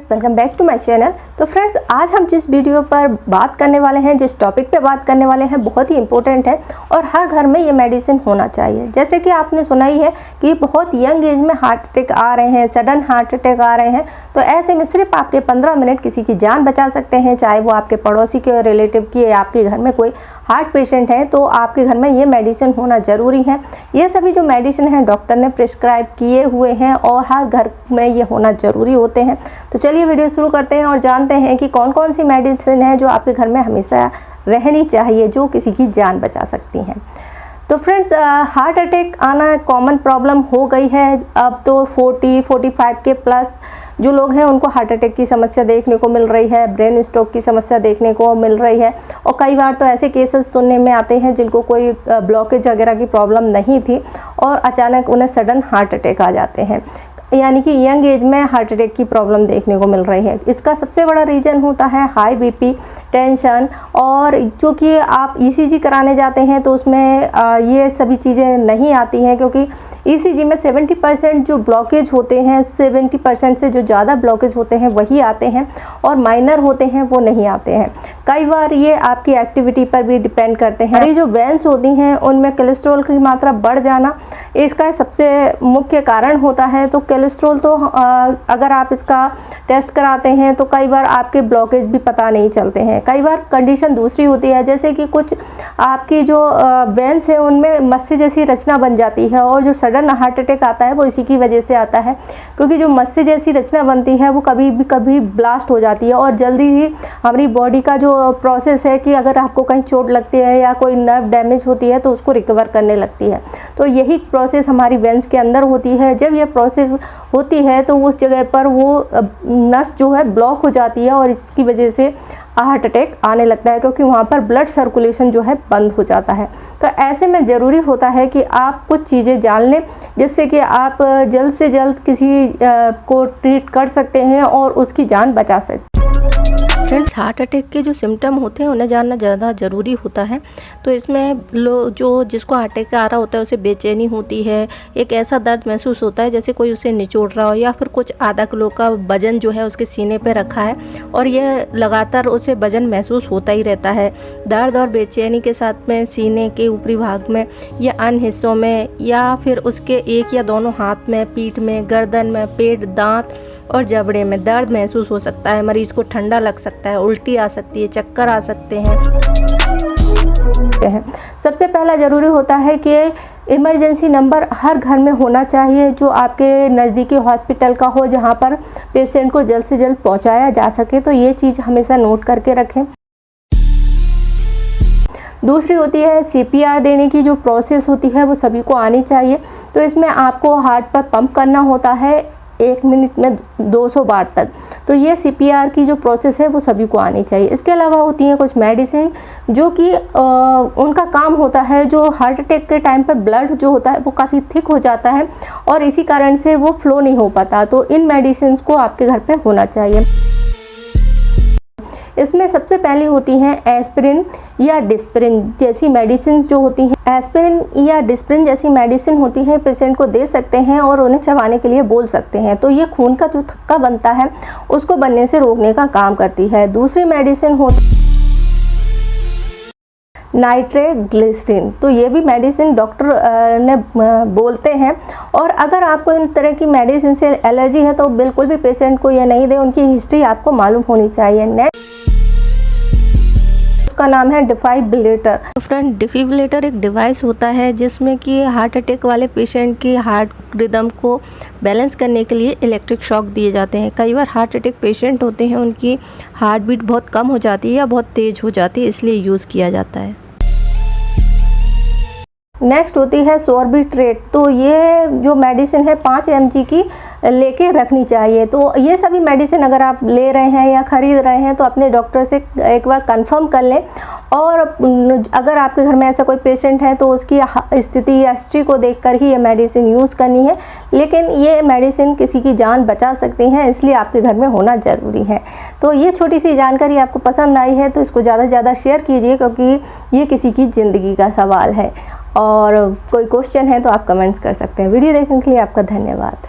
Welcome back to my channel. तो friends, आज हम जिस वीडियो पर बात करने वाले हैं, जिस टॉपिक पे बात करने वाले हैं, बहुत ही इंपॉर्टेंट है और हर घर में ये मेडिसिन होना चाहिए। जैसे कि आपने सुना ही है कि बहुत यंग एज में हार्ट अटैक आ रहे हैं, सडन हार्ट अटैक आ रहे हैं। तो ऐसे में सिर्फ आपके 15 मिनट किसी की जान बचा सकते हैं, चाहे वो आपके पड़ोसी के, रिलेटिव की, या आपके घर में कोई हार्ट पेशेंट है तो आपके घर में ये मेडिसिन होना ज़रूरी है। ये सभी जो मेडिसिन हैं डॉक्टर ने प्रिस्क्राइब किए हुए हैं और हर घर में ये होना ज़रूरी होते हैं। तो चलिए वीडियो शुरू करते हैं और जानते हैं कि कौन कौन सी मेडिसिन है जो आपके घर में हमेशा रहनी चाहिए, जो किसी की जान बचा सकती हैं। तो फ्रेंड्स, हार्ट अटैक आना कॉमन प्रॉब्लम हो गई है। अब तो 40-45 के प्लस जो लोग हैं उनको हार्ट अटैक की समस्या देखने को मिल रही है, ब्रेन स्ट्रोक की समस्या देखने को मिल रही है। और कई बार तो ऐसे केसेस सुनने में आते हैं जिनको कोई ब्लॉकेज वगैरह की प्रॉब्लम नहीं थी और अचानक उन्हें सडन हार्ट अटैक आ जाते हैं, यानी कि यंग एज में हार्ट अटैक की प्रॉब्लम देखने को मिल रही है। इसका सबसे बड़ा रीज़न होता है हाई बीपी, टेंशन, और जो कि आप ईसीजी कराने जाते हैं तो उसमें ये सभी चीज़ें नहीं आती हैं, क्योंकि ईसीजी में 70% जो ब्लॉकेज होते हैं, 70% से जो ज़्यादा ब्लॉकेज होते हैं वही आते हैं और माइनर होते हैं वो नहीं आते हैं। कई बार ये आपकी एक्टिविटी पर भी डिपेंड करते हैं। ये जो वेंस होती हैं उनमें कोलेस्ट्रॉल की मात्रा बढ़ जाना इसका सबसे मुख्य कारण होता है। तो कोलेस्ट्रॉल तो अगर आप इसका टेस्ट कराते हैं तो कई बार आपके ब्लॉकेज भी पता नहीं चलते हैं। कई बार कंडीशन दूसरी होती है, जैसे कि कुछ आपकी जो वेंस है उनमें मस्से जैसी रचना बन जाती है और जो सडन हार्ट अटैक आता है वो इसी की वजह से आता है, क्योंकि जो मस्से जैसी रचना बनती है वो कभी ब्लास्ट हो जाती है और जल्दी ही हमारी बॉडी का जो प्रोसेस है कि अगर आपको कहीं चोट लगती है या कोई नर्व डैमेज होती है तो उसको रिकवर करने लगती है। तो यही प्रोसेस हमारी वेंस के अंदर होती है। जब ये प्रोसेस होती है तो उस जगह पर वो नस जो है ब्लॉक हो जाती है और इसकी वजह से हार्ट अटैक आने लगता है, क्योंकि वहाँ पर ब्लड सर्कुलेशन जो है बंद हो जाता है। तो ऐसे में ज़रूरी होता है कि आप कुछ चीज़ें जान लें जिससे कि आप जल्द से जल्द किसी को ट्रीट कर सकते हैं और उसकी जान बचा सकते हैं। फ्रेंड्स, हार्ट अटैक के जो सिम्टम होते हैं उन्हें जानना ज़्यादा ज़रूरी होता है। तो इसमें जिसको हार्ट अटैक आ रहा होता है उसे बेचैनी होती है, एक ऐसा दर्द महसूस होता है जैसे कोई उसे निचोड़ रहा हो, या फिर कुछ आधा किलो का वजन जो है उसके सीने पे रखा है और यह लगातार उसे वजन महसूस होता ही रहता है। दर्द और बेचैनी के साथ में सीने के ऊपरी भाग में या अन्य हिस्सों में, या फिर उसके एक या दोनों हाथ में, पीठ में, गर्दन में, पेट, दांत और जबड़े में दर्द महसूस हो सकता है। मरीज़ को ठंडा लग सकता है, उल्टी आ सकती है, चक्कर आ सकते हैं। सबसे पहला ज़रूरी होता है कि इमरजेंसी नंबर हर घर में होना चाहिए जो आपके नज़दीकी हॉस्पिटल का हो, जहां पर पेशेंट को जल्द से जल्द पहुंचाया जा सके। तो ये चीज़ हमेशा नोट करके रखें। दूसरी होती है CPR देने की जो प्रोसेस होती है वो सभी को आनी चाहिए। तो इसमें आपको हार्ट पर पंप करना होता है 1 मिनट में 200 बार तक। तो ये CPR की जो प्रोसेस है वो सभी को आनी चाहिए। इसके अलावा होती हैं कुछ मेडिसिन जो कि उनका काम होता है, जो हार्ट अटैक के टाइम पर ब्लड जो होता है वो काफ़ी थिक हो जाता है और इसी कारण से वो फ्लो नहीं हो पाता। तो इन मेडिसिन को आपके घर पे होना चाहिए। इसमें सबसे पहली होती हैं एस्पिरिन या डिस्प्रिन जैसी मेडिसिन जो होती हैं। एस्पिरिन या डिस्प्रिन जैसी मेडिसिन होती है, पेशेंट को दे सकते हैं और उन्हें चबाने के लिए बोल सकते हैं। तो ये खून का जो थक्का बनता है उसको बनने से रोकने का काम करती है। दूसरी मेडिसिन होती नाइट्रोग्लिसरीन। तो ये भी मेडिसिन डॉक्टर ने बोलते हैं, और अगर आपको इन तरह की मेडिसिन से एलर्जी है तो बिल्कुल भी पेशेंट को ये नहीं दे, उनकी हिस्ट्री आपको मालूम होनी चाहिए। नेक्स्ट का नाम है डिफाइब्रिलेटर। तो फ्रेंड, डिफिब्रिलेटर एक डिवाइस होता है जिसमें कि हार्ट अटैक वाले पेशेंट की हार्ट रिदम को बैलेंस करने के लिए इलेक्ट्रिक शॉक दिए जाते हैं। कई बार हार्ट अटैक पेशेंट होते हैं, उनकी हार्ट बीट बहुत कम हो जाती है या बहुत तेज़ हो जाती है, इसलिए यूज़ किया जाता है। नेक्स्ट होती है सॉर्बिट्रेट। तो ये जो मेडिसिन है 5 mg की लेके रखनी चाहिए। तो ये सभी मेडिसिन अगर आप ले रहे हैं या ख़रीद रहे हैं तो अपने डॉक्टर से एक बार कंफर्म कर लें, और अगर आपके घर में ऐसा कोई पेशेंट है तो उसकी स्थिति या हिस्ट्री को देखकर ही ये मेडिसिन यूज़ करनी है। लेकिन ये मेडिसिन किसी की जान बचा सकती हैं, इसलिए आपके घर में होना ज़रूरी है। तो ये छोटी सी जानकारी आपको पसंद आई है तो इसको ज़्यादा से ज़्यादा शेयर कीजिए, क्योंकि ये किसी की ज़िंदगी का सवाल है। और कोई क्वेश्चन है तो आप कमेंट्स कर सकते हैं। वीडियो देखने के लिए आपका धन्यवाद।